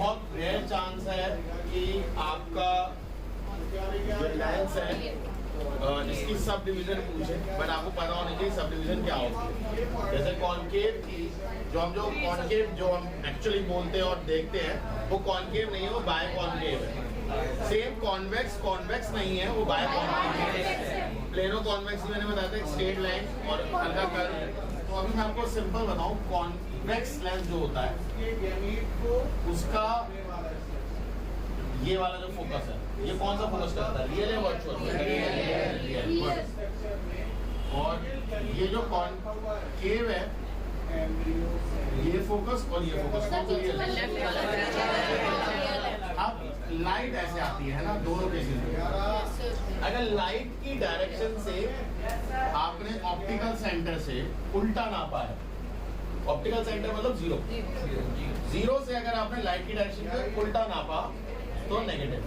बहुत rare chance है कि आपका जो लेंस है इसकी सब डिवीजन पूछे, बट आपको पता होना चाहिए सब डिवीजन क्या होती है। जैसे कॉनकेव की जो कॉनकेव जो हम एक्चुअली बोलते हैं और देखते हैं वो कॉनकेव नहीं है, वो बाय कॉनकेव है। सेम कॉन्वेक्स नहीं है, वो बाय कॉनकेव है। प्लेनो कॉन्वेक्स मैंने बताया था, स्ट्रेट लाइन और हल्का कर्व। तो अभी मैं आपको सिंपल बताऊं, कॉन्वेक्स लेंस जो होता है उसका ये वाला जो फोकस है, ये कौन सा फोकस करता है, रियल है वर्चुअल? और ये जो कॉनकेव है ये फोकस और ये फोकस कौन सा रियल है? अब लाइट ऐसे आती है ना दोनों केसेस में। अगर लाइट की डायरेक्शन से आपने ऑप्टिकल सेंटर से उल्टा नापा है, ऑप्टिकल सेंटर मतलब जीरो से अगर आपने लाइट की डायरेक्शन से उल्टा नापा तो नेगेटिव।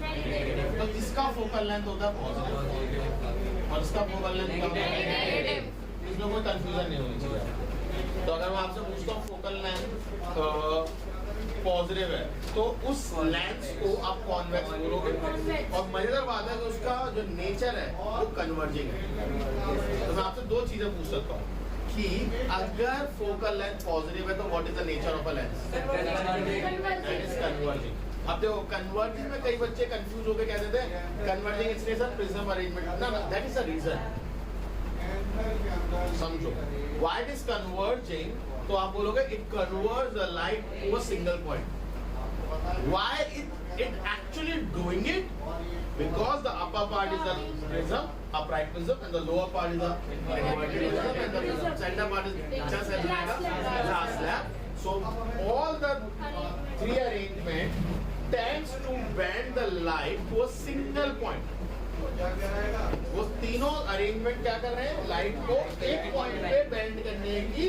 तो इसका फोकल लेंथ होता है पॉजिटिव और इसका फोकल लेंथ क्या है, नेगेटिव। इसमें कोई कंफ्यूजन नहीं होनी चाहिए। तो अगर मैं आपसे पूछता हूँ फोकल लेंथ पॉजिटिव है तो उस लेंस को आप कॉन्वेक्स बोलोगे। और मजेदार बात है कि उसका जो नेचर है वो कन्वर्जिंग है। तो मैं आपसे दो चीजें पूछ सकता हूँ कि अगर फोकल लेंथ पॉजिटिव है तो what is the nature of a lens? That is converging. अब देखो कन्वर्जिंग में कई बच्चे कंफ्यूज होकर कह देते हैं कन्वर्जिंग इट्स प्रिज्म अरेंजमेंट। ना दैट इज द रीजन। समझो व्हाई इट इज कन्वर्जिंग, तो आप बोलोगे it converge the light to a single point. Why it actually doing it? Because the upper part is the prism, upright prism, and the lower part is the inverted prism, and the center part is just as like a glass slab. So all the three arrangement tends to bend the light to a single point. वो तीनों arrangement क्या कर रहे हैं, light को एक point पे bend करने की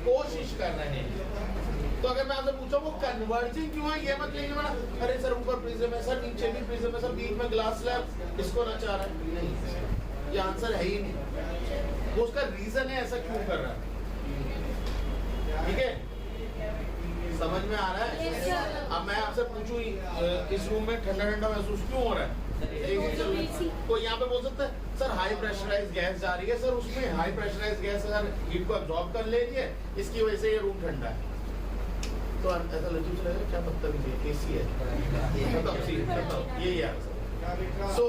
कोशिश कर रहे हैं। तो अगर मैं आपसे पूछा वो कन्वर्जिंग क्यों है, ये मत लेंगे मैडम, अरे सर ऊपर प्रिज्म है सर, नीचे भी प्रिज्म है सर, बीच में ग्लास स्लैब, इसको ना चाह रहा है। नहीं, ये आंसर है ही नहीं। वो उसका रीजन है ऐसा क्यों कर रहा है। ठीक है, समझ में आ रहा है? अब मैं आपसे पूछूं इस रूम में ठंडा ठंडा महसूस क्यों हो रहा है? तो यहाँ पे बोल सकते हैं सर हाई प्रेशराइज गैस जा रही है सर, उसमें high pressurise gas sir heat को अब्सॉर्ब कर ले रही है, इसकी वजह से ये रूम ठंडा है। तो ऐसा लज्जू चलेगा क्या, बदतमीजी एसी है। ये आंसर। सो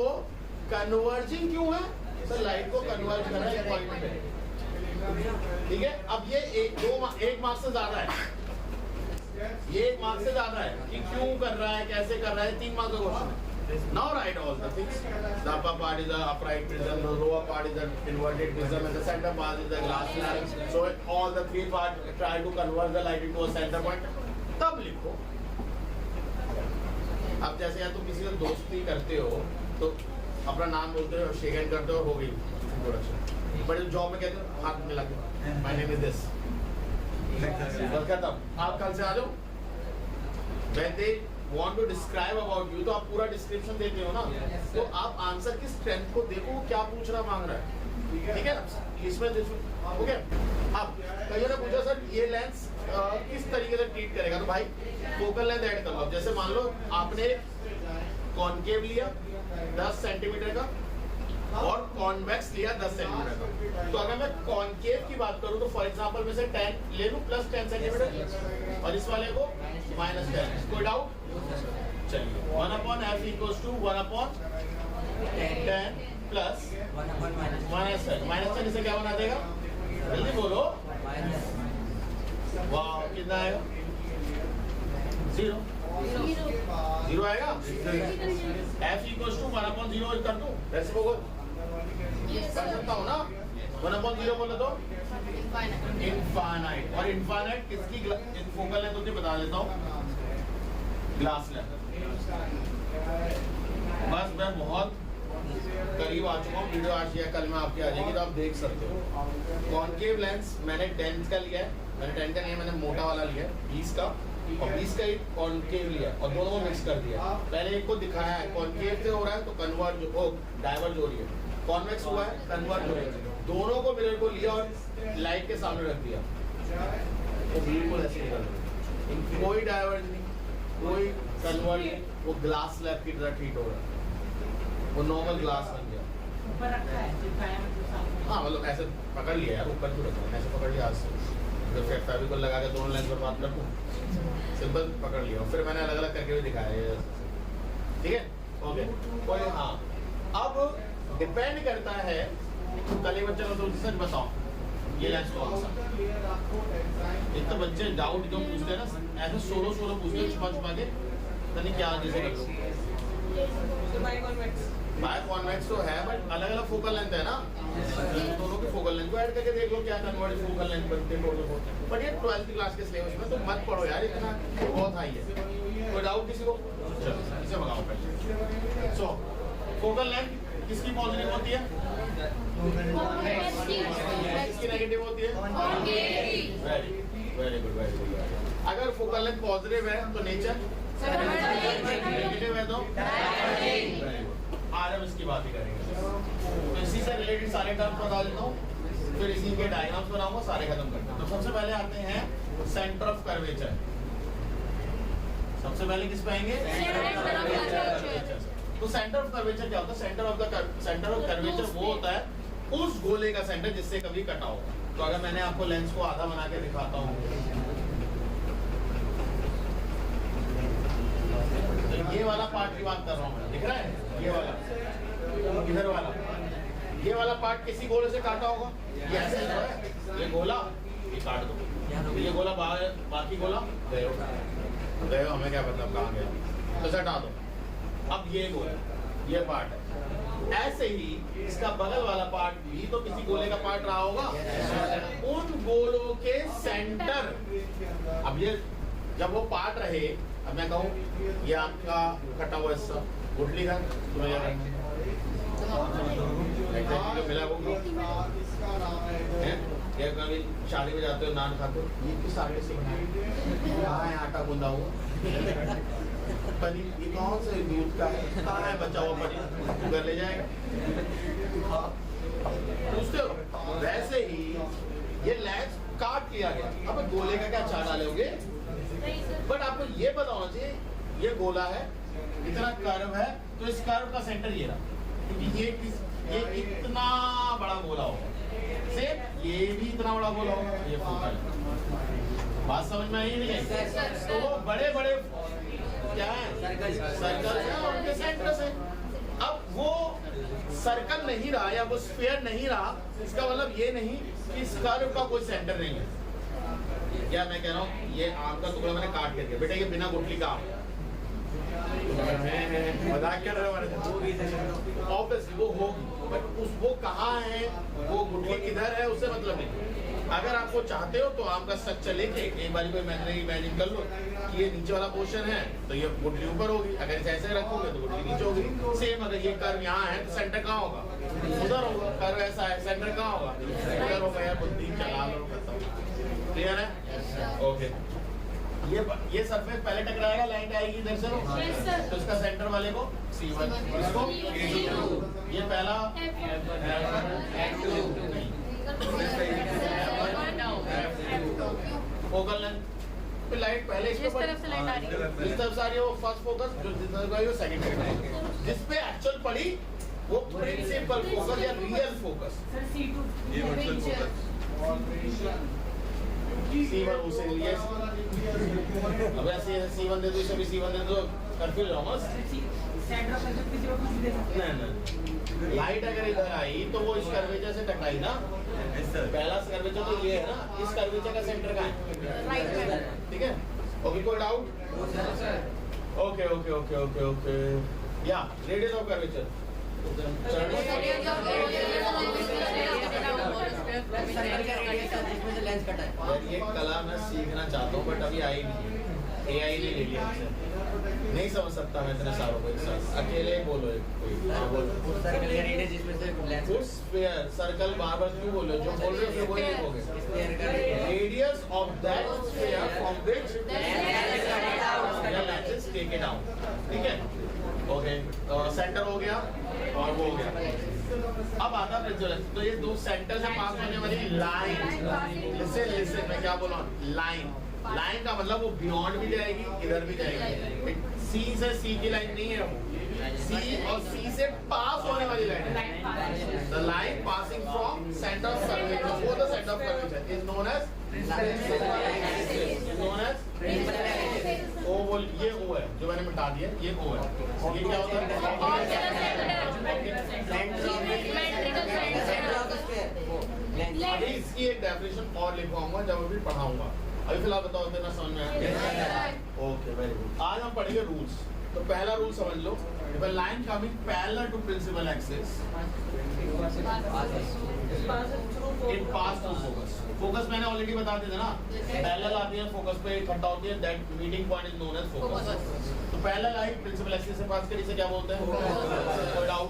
कन्वर्जिंग क्यों है सर, लाइट को कन्वर्ज करना है पॉइंट पे। ठीक है, अब ये एक मार्क्स से ज्यादा है, ये एक मार्क्स से ज्यादा है कि क्यों कर रहा है, कैसे कर रहा है, 3 मार्क्स का क्वेश्चन है। Now write all the things. The upper part is the upright prism, the lower part is the inverted prism, and the center part is the glass slab. So all the three parts try to convert the light into a center point. तब लिखो। अब जैसे यार तुम किसी से दोस्ती करते हो तो अपना नाम बोलते हो, शेक हैंड करते हो, हो गई इंट्रोडक्शन। बट जॉब में कहते हो हाथ मिला के माय नेम इज दिस, बस खत्म। आप कल से आ जाओ। When they want to describe about you, तो आप पूरा डिस्क्रिप्शन देते हो ना, तो आप आंसर की स्ट्रेंथ को देखो क्या पूछ रहा मांग रहा है। ठीक है ना, इसमें देखो। ओके, अब कईयों ने पूछा सर ये लेंस किस तरीके से ट्रीट करेगा, तो भाई फोकल लेंथ ऐड करो। जैसे मान लो आपने कॉनकेव लिया 10 सेंटीमीटर का और कॉन्वेक्स लिया 10 सेंटीमीटर का। तो अगर मैं कॉनकेव की बात करूं तो फॉर एग्जांपल में से 10 ले लूं प्लस 10 सेंटीमीटर और इस वाले को -10। कोई डाउट? चलिए 1/f इक्वल्स टू 1/10 प्लस -10 इसे क्या बना देगा, जल्दी बोलो। वाह, कितना आएगा? 0 आएगा। f इक्वल्स टू 1/0 कर दूं, रेसिप्रोकल कर सकता हूँ ना। 1/0 बोले तो इनफाइनाइट, और इनफाइनाइट किसकी फोकल लेंथ होती है बता देता हूँ, ग्लास लेंथ। बस मैं बहुत करीब आ चुका हूँ, वीडियो आज या कल में आपकी आ जाएगी तो आप देख सकते हो। कॉनकेव लेंस मैंने 10 का लिया है, मैंने 10 का नहीं, मैंने मोटा वाला लिया है 20 का, और 20 का ही कॉनकेव लिया और दोनों को मिक्स कर दिया। पहले एक को दिखाया है कॉनकेव से हो रहा है तो कन्वर्ज हो, डाइवर्ज हो रही है, कॉन्वेक्स हुआ है कन्वर्ज हो रही है। दोनों को मिरर को लिया और लाइट के सामने रख दिया तो बिल्कुल ऐसे निकल रही, कोई डाइवर्ज नहीं, कोई कन्वर्ट वो ग्लास स्लैब की तरह ट्रीट हो रहा है, वो नॉर्मल ग्लास बन गया। ऊपर रखा है हाँ मतलब ऐसे पकड़ लिया यार, ऊपर क्यों रखा, ऐसे पकड़ लिया हाथ से, तो फिर फेविकोल लगा के दोनों लेंस पर बात कर दूँ, सिंपल पकड़ लिया, फिर मैंने अलग अलग करके भी दिखाया ये, ठीक है ओके कोई। हाँ अब डिपेंड करता है, कल ही बच्चे को तो सच बताओ ये लेंस कौन सा। एक तो बच्चे डाउट क्यों पूछते हैं ना, ऐसे सोलो सोलो पूछते हैं छुपा छुपा के, पता नहीं क्या जैसे कर लो। बाय कॉन्वेक्स तो है बट अलग अलग फोकल लेंथ है ना, दोनों की फोकल लेंथ को ऐड करके देख लो क्या कन्वर्ट फोकल लेंथ बनते हैं टोटल। बट ये 12th क्लास के सिलेबस में तो मत पढ़ो यार इतना, बहुत हाई है। कोई डाउट किसी को? चलो इसे भगाओ पहले। सो फोकल लेंथ किसकी पॉजिटिव होती है, किसकी नेगेटिव होती है? Very good. अगर फोकल लेंथ पॉजिटिव है तो नेचर, नेगेटिव है तो आज हम इसकी बात ही करेंगे। तो इसी से रिलेटेड सारे टर्म्स बता देता हूँ, फिर इसी के डायग्राम्स बनाऊंगा, सारे खत्म करते हैं। तो सबसे पहले आते हैं सेंटर ऑफ कर्वेचर। सबसे पहले किस पे आएंगे? तो सेंटर ऑफ कर्वेचर क्या होता है? सेंटर ऑफ कर्वेचर वो होता है उस गोले का सेंटर जिससे कभी कटा होगा। तो अगर मैंने आपको लेंस को आधा बना के दिखाता हूँ, तो ये वाला पार्ट की बात कर रहा हूँ मैं, दिख रहा है? ये वाला, इधर वाला, ये वाला पार्ट किसी गोले से काटा होगा, ये ऐसे ही है, ये गोला ये काट दो, ये गोला बाकी गोला गए हो, हमें क्या पता कहाँ गया, तो हटा दो। अब ये गोला, ये पार्ट है, ऐसे ही इसका बगल वाला पार्ट भी तो किसी गोले का पार्ट रहा होगा, उन गोलों के सेंटर। अब ये जब वो पार्ट रहे, अब मैं कहूँ ये आपका कटा हुआ हिस्सा गुठली का, तो जो मिला वो या कभी शादी में जाते हो नान खाते हो, ये किस आटे से बना है, कहाँ है आटा गूंदा हुआ, पनीर ये कौन से दूध का है, कहाँ है बचा हुआ पनीर, घर ले जाएगा, पूछते हो। वैसे ही ये लेंस काट लिया गया, अब गोले का क्या चार डालोगे, बट आपको ये पता होना चाहिए ये गोला है, इतना कर्व है, तो इस कर्व का सेंटर ये रहा, क्योंकि ये इतना बड़ा गोला होगा, सेम ये भी इतना बड़ा गोला होगा, ये फोकल। बात समझ में आई नहीं है? तो वो बड़े बड़े क्या है, सर्कल है और उनके सेंटर से। अब वो सर्कल नहीं रहा या वो स्फीयर नहीं रहा, इसका मतलब ये नहीं कि इस कर्व का कोई सेंटर नहीं है। क्या मैं कह रहा हूँ, ये आम का टुकड़ा मैंने काट के दिया, बेटा ये बिना गुठली का आम, मजाक कर रहे हो, ऑब्वियसली वो होगी, बट वो कहाँ है, वो गुठली किधर है, उससे मतलब नहीं। अगर आप वो चाहते हो तो आम का स्ट्रक्चर लेके एक बार कोई मैंने इमेजिन कर लो कि ये नीचे वाला पोर्शन है तो ये गुठली ऊपर होगी, अगर इसे ऐसे रखोगे तो गुठली नीचे होगी। सेम अगर ये कर्व यहाँ है तो सेंटर कहाँ होगा, उधर होगा। कर्व ऐसा है, सेंटर कहाँ होगा, उधर होगा। यार बुद्धि चला लो, क्लियर है? ओके, ये सरफेस पहले टकराएगा, लाइन आएगी इधर से, तो इसका सेंटर वाले को C1, इसको A2, ये पहला फोकल लेंथ, फिर लाइट पहले इस तरफ से लाइट आ रही है, इस तरफ से आ रही है, वो फर्स्ट फोकस, जो जिस तरफ आई वो सेकंड फोकस, जिस पे एक्चुअल पड़ी वो प्रिंसिपल फोकस या रियल फोकस। सर C2 ये वर्चुअल फोकस C1 उसे लिए, अब ऐसे C1 दे दो, इसे भी C1 दे दो, कंफ्यूज होगा। सेंटर ऑफ कर्वेचर किसी को कुछ दे सकते हैं। नहीं, लाइट अगर इधर आई तो वो इस कर्वेचर से टकराई ना, पहला कर्वेचर तो ये है ना, इस कर्वेचर का सेंटर कहाँ है, राइट में, ठीक है? ओके, कोई doubt? Okay okay okay okay okay, या रेडियस ऑफ कर्वेचर, ये कला मैं सीखना चाहता हूँ बट अभी आई नहीं, AI ने ले लिया मुझसे, नहीं समझ सकता मैं इतने सारों को एक साथ, अकेले बोलो सर्कल बार बार क्यों बोलो, जो बोल रहे हो वही लिखोगे। Radius of that sphere from which lens take it out, ठीक है? ओके, सेंटर हो गया और वो हो गया। अब आता है तो ये दो सेंटर से पास होने वाली लाइन, लिसन मैं क्या बोल रहा हूँ, लाइन का मतलब वो बियॉन्ड भी जाएगी, इधर भी जाएगी, सी से सी की लाइन नहीं है वो, सी और सी से पास होने वाली लाइन है। The line passing from centre of curvature, वो the centre of curvature is known as O, वो ये ओ है जो मैंने मिटा दिया, ये ओ है। ये क्या होता है? अभी इसकी एक डेफिनेशन और लिखवाऊंगा जब अभी पढ़ाऊंगा। अभी फिलहाल बताओ इतना समझ में आया? Okay, very good. आज हम पढ़ेंगे रूल्स। तो पहला रूल समझ लो, if a line coming parallel to principal axis it pass through focus. Focus मैंने ऑलरेडी बता दिया था ना, पैरेलल आती है फोकस पे इकट्ठा होती है, that meeting point is known as focus. तो पैरेलल लाइट प्रिंसिपल एक्सिस से पास करी से क्या बोलते हैं? कोई doubt?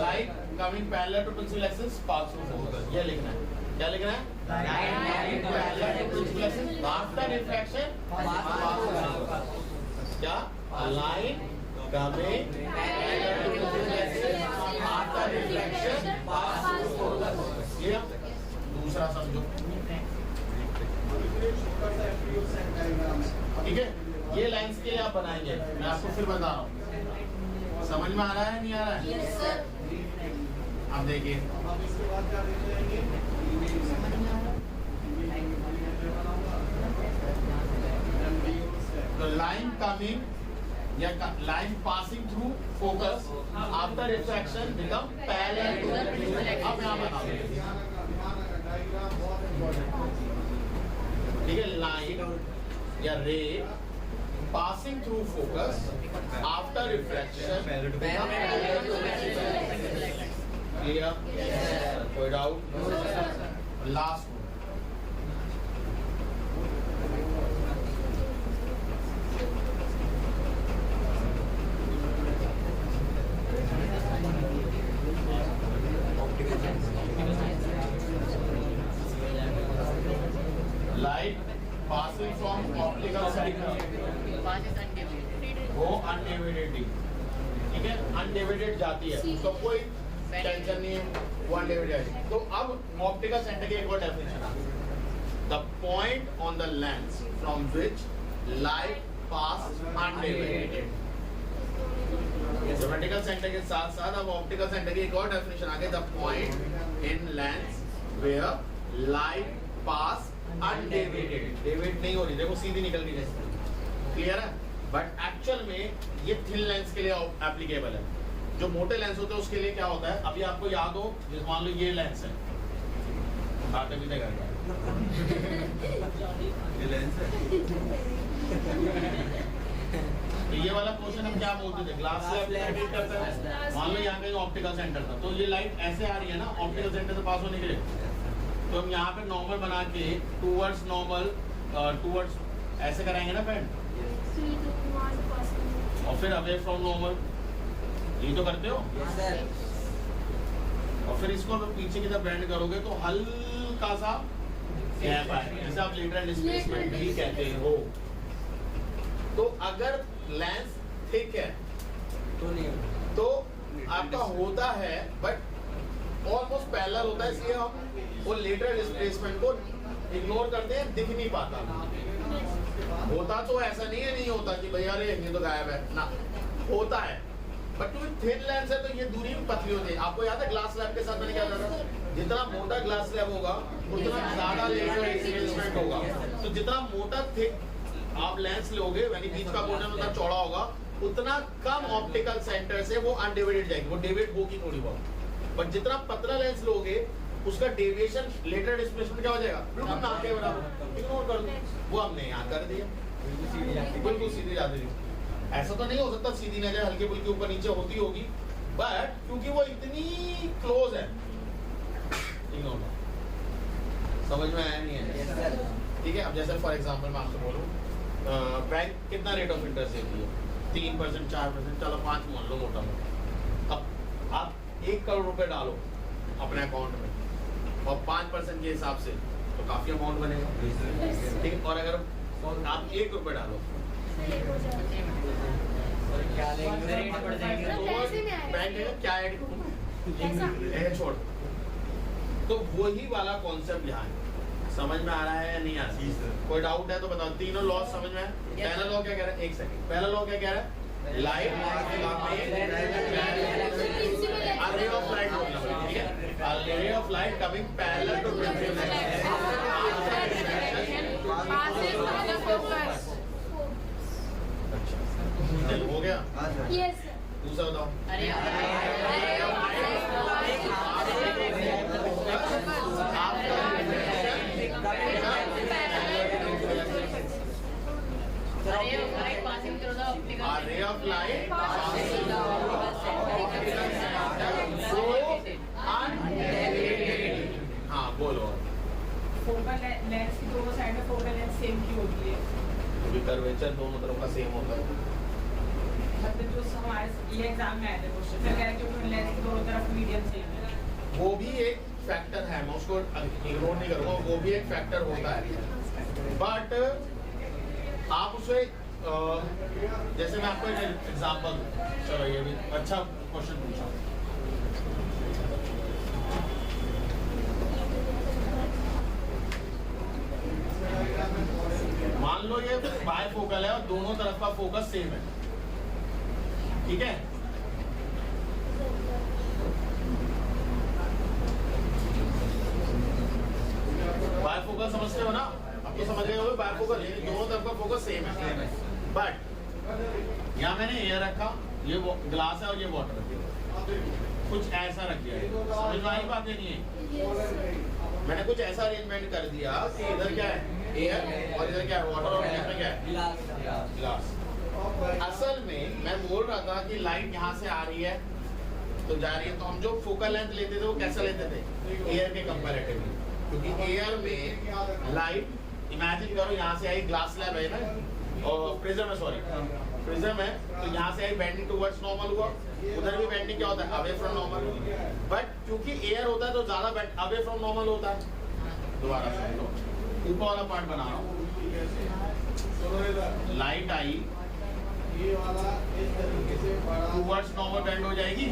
Light coming parallel to principal axis pass through focus, ये लिखना है। क्या लिखना है? Light parallel to principal axis after refraction क्या? Line coming parallel to principal axis after refraction pass through focus. Clear? दूसरा समझो, ठीक है? ये लाइंस के लिए आप बनाएंगे, मैं आपको फिर बता रहा हूँ। समझ में आ रहा है नहीं आ रहा है? Yes, sir. अब देखिए, तो लाइन कमिंग या line passing through focus after refraction become parallel to. अब यहाँ बताओ, ठीक है? लाइन या ray passing through focus after refraction, clear? कोई doubt? Last light passing from optical centre वो अनडिवाइडेड, ठीक है? अनडिवाइडेड जाती है, तो कोई टेंशन नहीं है, वो अनडिवाइडेड। तो अब ऑप्टिकल सेंटर की एक और डेफिनेशन है, the point on the lens from which light pass undivided. Geometrical centre के साथ साथ अब ऑप्टिकल सेंटर की एक और डेफिनेशन आ गई, the point in lens where light pass undivided. Divide नहीं हो रही, देखो सीधी निकल गई जैसे, क्लियर है? बट एक्चुअल में ये थिन लेंस के लिए एप्लीकेबल है। जो मोटे लेंस होते हैं उसके लिए क्या होता है, अभी आपको याद हो, जैसे मान लो ये लेंस है, खाते पीते करके ये लेंस है, तो ये वाला पोर्शन हम क्या बोलते थे? ग्लास से एप्लीकेट करते हैं। मान लो यहाँ कहीं ऑप्टिकल सेंटर था, तो ये लाइट ऐसे आ रही है ना ऑप्टिकल सेंटर से पास होने के लिए, तो हम यहाँ पे नॉर्मल बना के टूवर्ड्स नॉर्मल टूवर्ड्स ऐसे कराएंगे ना पेंट, और फिर अवे फ्रॉम नॉर्मल, ये तो करते हो। और फिर इसको पीछे की तरफ बेंड करोगे तो हल्का सा गैप आएगा, जैसे आप लेटरल डिस्प्लेसमेंट भी कहते हो। तो अगर लेंस थिक है तो आपका होता है, बट ऑलमोस्ट पैरेलल होता है, इसलिए हम वो लेटरल डिस्प्लेसमेंट को इग्नोर करते हैं, दिख नहीं पाता। होता तो ऐसा नहीं है, नहीं होता कि भैया अरे ये तो गायब है ना, होता है। बट क्योंकि थिन लेंस है तो ये दूरी भी पतली होती है। आपको याद है ग्लास स्लैब के साथ मैंने क्या कहा था, जितना मोटा ग्लास स्लैब होगा उतना ज्यादा लेटरल डिस्प्लेसमेंट होगा। तो जितना मोटा थिक आप लेंस लोगे, यानी बीच का पोर्शन उतना चौड़ा होगा, उतना कम ऑप्टिकल सेंटर से वो अनडिवाइडेड जाएगी, वो डिवाइड होगी थोड़ी बहुत। बट जितना पतला लेंस लोगे उसका डेविएशन लेटरल डिस्प्लेसमेंट क्या हो जाएगा, बिल्कुल ना के बराबर, इग्नोर कर दो। वो हमने यहाँ कर दिया, बिल्कुल सीधी जाती है। ऐसा तो नहीं हो सकता सीधी ना जाए, हल्की फुल्की ऊपर नीचे होती होगी, बट क्योंकि वो इतनी क्लोज है, समझ में आया नहीं है? ठीक है? अब जैसे फॉर एग्जांपल मैं आपसे बोलूँ, बैंक कितना रेट ऑफ इंटरेस्ट देती है? 3%, 4%, चलो 5 मान लो मोटा मोटा। अब आप 1 करोड़ रुपए डालो अपने अकाउंट में और 5% के हिसाब से, तो काफी अमाउंट बनेगा, ठीक है? और अगर आप 1 रुपए डालो बैंक क्या ऐड करूँ, छोड़। तो वही वाला कॉन्सेप्ट यहाँ है, समझ में आ रहा है या नहीं आ रहा है? कोई डाउट है तो बताओ। तीनों लॉ समझ में है? पहला लॉ क्या कह रहा है? एक सेकंड, पहला लॉ क्या कह रहा है? लाइट रे ऑफ लाइट बोलना पड़ेगा, ठीक है? Ray of light coming parallel to principal हो गया। यस दूसरा बताओ। रे ऑफ लाइट हाँ बोलो। फोकल लेंस की दोनों साइड में फोकल लेंथ सेम की होती है, क्योंकि कर्वेचर दोनों तरफ का सेम होता है। मतलब जो हमारे ये एग्जाम में आए थे क्वेश्चन, फिर कह रहे हैं कि लेंस की दोनों तरफ मीडियम सेम है। वो भी एक फैक्टर है, मैं उसको इग्नोर नहीं करूँगा, वो भी एक फैक्टर होता है। बट आप उसे जैसे मैं आपको एक एग्जांपल, चलो ये भी अच्छा क्वेश्चन पूछा। मान लो ये बायफोकल है और दोनों तरफ का फोकस सेम है, ठीक है? बायफोकल समझते हो ना? अब तो समझ गए हो बायफोकल, दोनों तरफ का फोकस सेम है। बट यहाँ मैंने एयर रखा, ये ग्लास है और ये वाटर रखी है, कुछ ऐसा रख दिया है। समझ में आई बात नहीं है? मैंने कुछ ऐसा अरेंजमेंट कर दिया कि इधर क्या है? एयर, और इधर क्या है? वाटर, और इधर क्या है? ग्लास। असल में मैं बोल रहा था कि लाइट यहाँ से आ रही है तो जा रही है, तो हम जो फोकल लेंथ लेते थे वो कैसा लेते थे? एयर के कंपैरेटिवली, क्योंकि एयर में लाइट इमेजिन करो यहाँ से आई, ग्लास स्लैब है ना, और प्रिज्म है, सॉरी प्रिज्म है, तो यहाँ से आई बेंडिंग टुवर्ड्स नॉर्मल हुआ, उधर भी बेंडिंग क्या होता है? Away from normal. बट क्योंकि एयर होता है तो ज्यादा अवे फ्रॉम नॉर्मल होता है। दोबारा सुन लो, ऊपर वाला पार्ट बना रहा हूँ। लाइट आई टुवर्ड्स नॉर्मल बेंड हो जाएगी।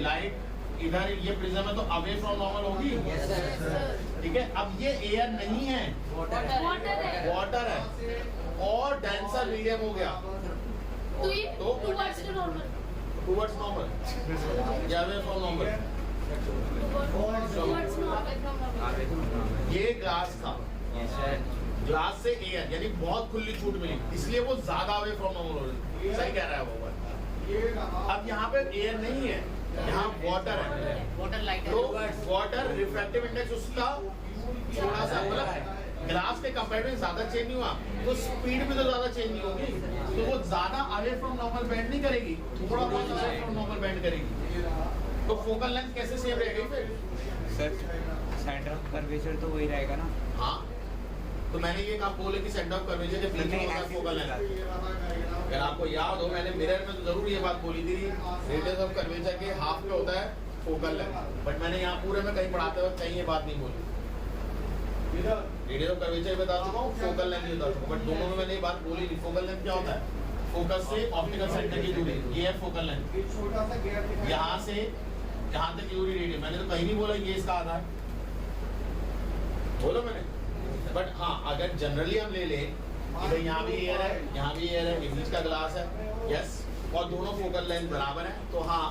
लाइट इधर ये प्रिज्म है तो अवे फ्रॉम नॉर्मल होगी, ठीक है? अब ये एयर नहीं है, वाटर है और डेंसर मीडियम हो गया, तो टुवर्ड्स नॉर्मल या अवे फ्रॉम नॉर्मल। ये ग्लास था, ग्लास से एयर यानी बहुत खुली छूट मिली, इसलिए वो ज्यादा अवे फ्रॉम नॉर्मल हो रही। सही कह रहा है वो। अब यहाँ पे एयर नहीं है, यहाँ वाटर है, तो वाटर रिफ्रैक्टिव इंडेक्स उसका थोड़ा सा मतलब ग्लास के कंपैरेटिव ज्यादा चेंज नहीं हुआ, तो स्पीड भी तो ज्यादा चेंज नहीं होगी, तो वो ज्यादा अवे फ्रॉम नॉर्मल बेंड नहीं करेगी, थोड़ा बहुत अवे फ्रॉम नॉर्मल बेंड करेगी। तो फोकल लेंथ कैसे सेम रहेगी फिर? सर सेंटर ऑफ कर्वेचर तो वही रहेगा ना? हाँ, तो मैंने ये कहा बोले कि सेंटर ऑफ कर्वेचर के बीच में होता है फोकल लेंथ। अगर आपको याद हो मैंने मिरर में तो जरूर ये बात बोली थी, रेडियस ऑफ कर्वेचर के हाफ पे होता है फोकल लेंथ, बट मैंने यहाँ पूरे में कहीं पढ़ाते वक्त कहीं ये बात नहीं बोली। रेडियस ऑफ कर्वेचर बता चुका हूँ, फोकल लेंथ बता चुका हूँ, बट दोनों में मैंने ये बात बोली नहीं। फोकल लेंथ क्या होता है? फोकस से ऑप्टिकल सेंटर की दूरी, ये है फोकल लेंथ। यहाँ से जहाँ तक दूरी रेडियस, मैंने तो कहीं नहीं बोला ये इसका आधा है, बोलो मैंने। बट हाँ, अगर जनरली हम ले लें इधर यहाँ भी एयर है, यहाँ भी एयर है, बीच का ग्लास है, यस, और दोनों फोकल लेंथ बराबर है, तो हाँ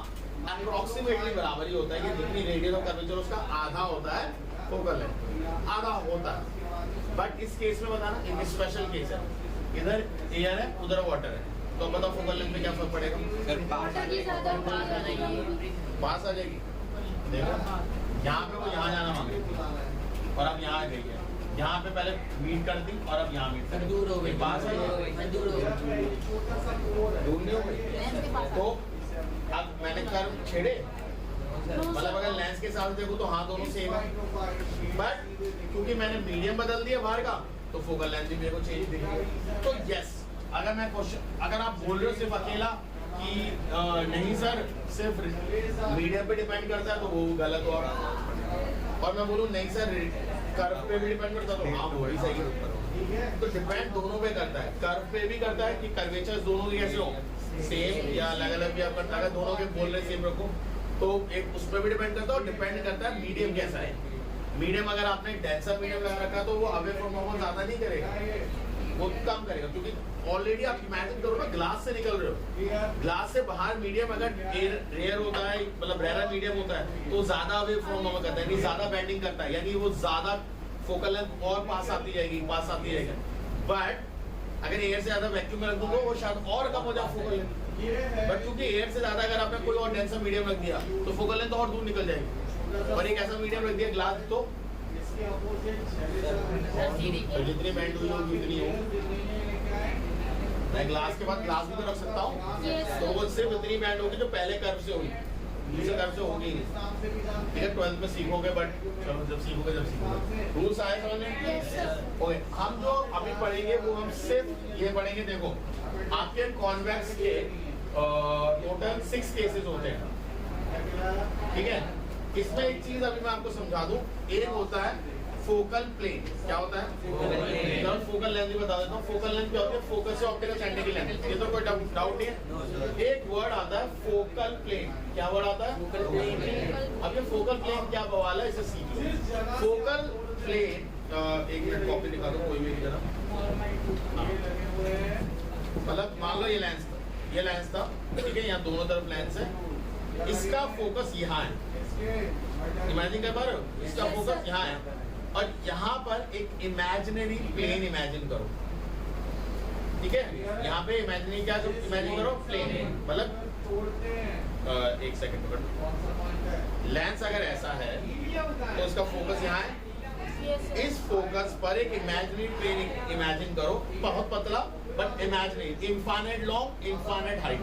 अप्रोक्सीमेटली बराबर ही होता है कि जितनी रेडियस ऑफ कर्वेचर उसका आधा होता है फोकल लेंथ, आधा होता है। बट इस केस में बताना एक स्पेशल केस है, इधर एयर है उधर वाटर है, तो बताओ फोकल लेंथ में क्या फर्क पड़ेगा? पास आ जाएगी। देखो यहाँ पे वो यहाँ जाना मांग रही थी और अब यहाँ आ गई है, यहाँ पे पहले मीट करती और अब यहाँ मीट करती, दूर हो गई, पास है, दूर नहीं हो गई। तो अब मैंने कर्व छेड़े, मतलब अगर लेंस के साथ देखो तो हाँ दोनों सेम है, बट क्योंकि मैंने मीडियम बदल दिया बाहर का तो फोकल लेंथ भी मेरे को चेंज दिखेगी। तो यस, अगर मैं क्वेश्चन, अगर आप बोल रहे हो सिर्फ अकेला कि नहीं सर सिर्फ मीडियम पे डिपेंड करता है तो वो गलत हुआ, और मैं बोलूँ नहीं सर कर्व पे भी डिपेंड करता है तो हाँ वही सही है। तो डिपेंड दोनों पे करता है, कर्व पे भी करता है कि कर्वेचर दोनों ही कैसे हो, सेम या अलग अलग भी आप करता है, दोनों के बोल रहे सेम रखो तो एक उस पर भी डिपेंड करता है, और डिपेंड करता है मीडियम कैसा है। मीडियम अगर आपने डेंसर मीडियम लगा रखा तो वो अवे फ्रॉम नॉर्मल ज्यादा नहीं करेगा, वो कम करेगा, क्योंकि ऑलरेडी आप इमेजिन करो ना ग्लास से निकल रहे हो, ग्लास से बाहर मीडियम अगर रेयर होता है, मतलब रेयर मीडियम होता है तो ज्यादा अवे फ्रॉम नॉर्मल करता है, यानी ज्यादा बेंडिंग करता है, यानी वो ज्यादा फोकल लेंथ और पास आती जाएगी, पास आती जाएगी। बट अगर एयर से ज्यादा वैक्यूम में रख दूंगा वो शायद और कम हो जाए फोकल लेंथ, बट क्योंकि एयर से ज्यादा अगर आपने कोई और डेंसर मीडियम रख दिया तो फोकल लेंथ और दूर निकल जाएगी। और एक ऐसा मीडियम रख दिया ग्लास तो जितनी बेंड हुई होगी उतनी हो, मैं ग्लास के बाद ग्लास भी तो रख सकता हूँ, तो वो सिर्फ इतनी बैंड होगी जो पहले कर्व से होगी, दूसरे कर्व से होगी नहीं। ठीक है, 12th में सीखोगे, बट चलो जब सीखोगे जब सीखोगे। रूल्स आए समझ में? ओके, हम जो अभी पढ़ेंगे वो हम सिर्फ ये पढ़ेंगे। देखो आपके कॉन्वेक्स के टोटल 6 केसेस होते हैं, ठीक है। इसमें एक चीज अभी मैं आपको समझा दूं, एक होता है फोकल प्लेन। क्या होता है? फोकल लेंथ भी बता देता हूँ। फोकल लेंथ क्या होती है? फोकस से ऑप्टिकल सेंटर की लेंथ, ये तो कोई डाउट नहीं है। एक वर्ड आता है फोकल प्लेन। क्या वर्ड आता है? अब ये फोकल प्लेन क्या बवाल है, इसे सीख लो। फोकल प्लेन, एक मिनट कॉपी दिखा दो कोई भी जरा। मतलब मान लो ये लेंस था, ठीक है, यहाँ दोनों तरफ लेंस है, इसका फोकस यहाँ है, इमेजिन कर पा रहे हो? इसका फोकस यहाँ है और यहाँ पर एक इमेजिनरी प्लेन इमेजिन करो, ठीक है। यहाँ पे इमेजिनरी क्या इमेजिन करो? प्लेन। मतलब एक सेकंड पकड़ो, लेंस अगर ऐसा है तो इसका फोकस यहाँ है, इस फोकस पर एक इमेजिनरी प्लेन इमेजिन करो, बहुत पतला but imaginary, infinite long, infinite height,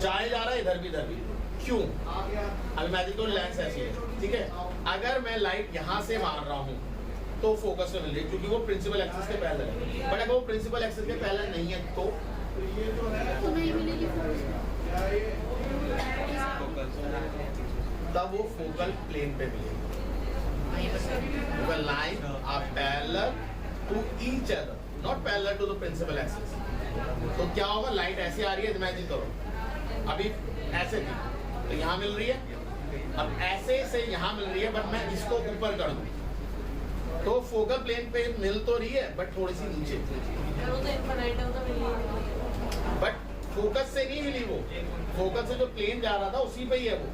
चाहे जा रहा है इधर भी इधर भी। क्यों? अब इमेजिन करो लेंस ऐसी है, ठीक है। अगर मैं लाइट यहाँ से मार रहा हूँ तो फोकस में मिल रही है, क्योंकि वो प्रिंसिपल एक्सिस के पैरेलल है। बट अगर वो प्रिंसिपल एक्सिस के पैरेलल नहीं है तो नहीं मिलेगी, तब वो फोकल प्लेन पे मिलेगी। Line are parallel to each other, not parallel to the principal axis. तो क्या होगा? लाइट ऐसे आ रही है, इमेजिन करो अभी ऐसे थी तो यहाँ मिल रही है, अब ऐसे से यहाँ मिल रही है, बट मैं इसको ऊपर कर दूं तो फोकल प्लेन पे मिल तो रही है बट थोड़ी सी नीचे, बट फोकस से नहीं मिली। वो फोकस से जो प्लेन जा रहा था उसी पे ही है वो,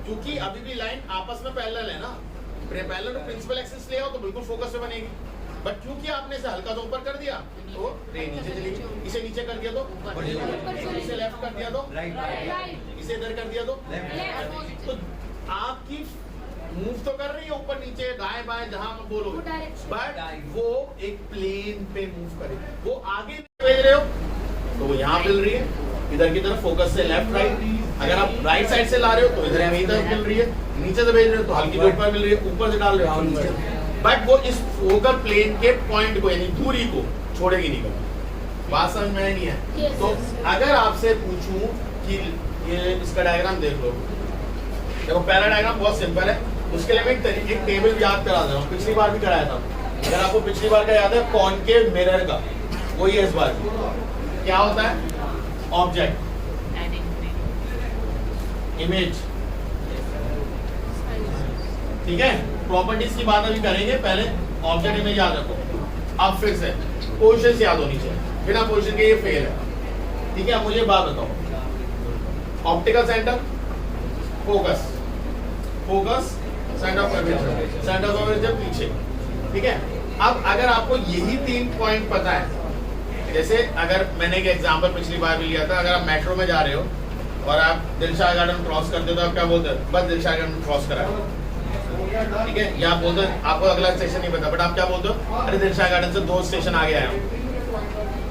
क्योंकि अभी भी लाइन आपस में पैरेलल है ना। पैरेलल टू प्रिंसिपल एक्सिस ले आओ तो बिल्कुल फोकस पे बनेगी, बट क्योंकि आपने इसे हल्का तो ऊपर कर दिया तो रे नीचे चली गई, इसे नीचे कर दिया तो, इसे लेफ्ट कर दिया तो, इसे इधर कर दिया तो आपकी मूव तो कर रही है ऊपर नीचे दाएं बाएं जहां आप बोलोगे, बट वो एक प्लेन पे मूव करेगी। वो आगे भेज रहे हो तो वो यहाँ मिल रही है, इधर की तरफ फोकस से लेफ्ट राइट। अगर आप राइट साइड से ला रहे हो तो इधर की तरफ मिल रही है, नीचे से भेज रहे हो तो हल्की जो ऊपर मिल रही है, ऊपर से डाल रहे हो, बट वो इस फोकल प्लेन के पॉइंट को यानी दूरी को छोड़ेगी नहीं कभी। बात समझ में नहीं है? तो अगर आपसे पूछूं कि ये इसका डायग्राम देख लो, देखो पहला डायग्राम बहुत सिंपल है, उसके लिए मैं एक टेबल याद करा दे रहा हूँ, पिछली बार भी कराया था। अगर आपको पिछली बार का याद है कॉनकेव मिरर का, वो ये इस बार क्या होता है? ऑब्जेक्ट, इमेज, ठीक है। प्रॉपर्टीज की बात अभी करेंगे, पहले ऑब्जेक्ट इमेज याद रखो। अब फिर से पोजीशन याद होनी चाहिए, बिना पोजीशन के ये फेल है, ठीक है। मुझे बात बताओ, optical centre, focus, focus centre of curvature, centre of curvature पीछे, ठीक है। अब अगर आपको यही 3 पॉइंट पता है, जैसे अगर मैंने एक एग्जांपल पिछली बार भी लिया था, अगर आप मेट्रो में जा रहे हो और आप दिलशाद गार्डन क्रॉस करते हो तो आप क्या बोलते हो? बस दिलशाद गार्डन क्रॉस करा, ठीक है। या आप बोलते हो आपको अगला स्टेशन नहीं पता, बट आप क्या बोलते हो? अरे दिलशाद गार्डन से 2 स्टेशन आगे आया हूँ,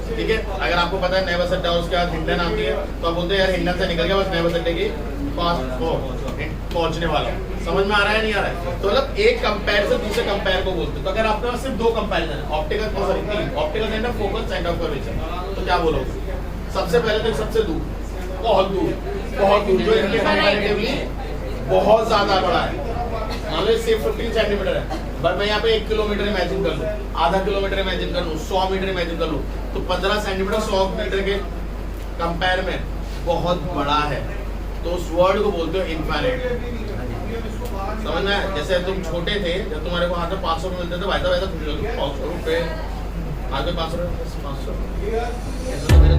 ठीक है। अगर आपको पता है नए बस अड्डा उसके बाद हिंडन आती है तो आप बोलते हैं यार हिंडन से निकल गया, बस नए बस अड्डे की पहुंचने वाला। समझ में आ रहा है नहीं आ रहा है? तो मतलब एक कंपेयर से दूसरे कंपेयर को बोलते हैं। तो अगर आपके पास सिर्फ 2 कंपैरिजन है, optical sorry 3, optical centre, focus, centre of curvature, तो क्या बोलोगे? सबसे पहले तो सबसे दूर, बहुत दूर, बहुत दूर, जो इनके कंपैरेटिवली बहुत ज्यादा बड़ा है। मान लो सिर्फ 15 सेंटीमीटर है, बट मैं यहाँ पे 1 किलोमीटर इमेजिन कर लूँ, आधा किलोमीटर इमेजिन कर लूँ, 100 मीटर इमेजिन कर लूँ, तो 15 सेंटीमीटर 100 मीटर के कंपेयर में बहुत बड़ा है, तो उस वर्ड को बोलते हो इनफाइनाइट। समझ में आया? जैसे तुम छोटे थे, जब तुम्हारे को हाथ में 500 मिलते थे, वैसा खुश होते 500 रुपए, हाथ में 500 रुपए, 500 ऐसे तो मेरे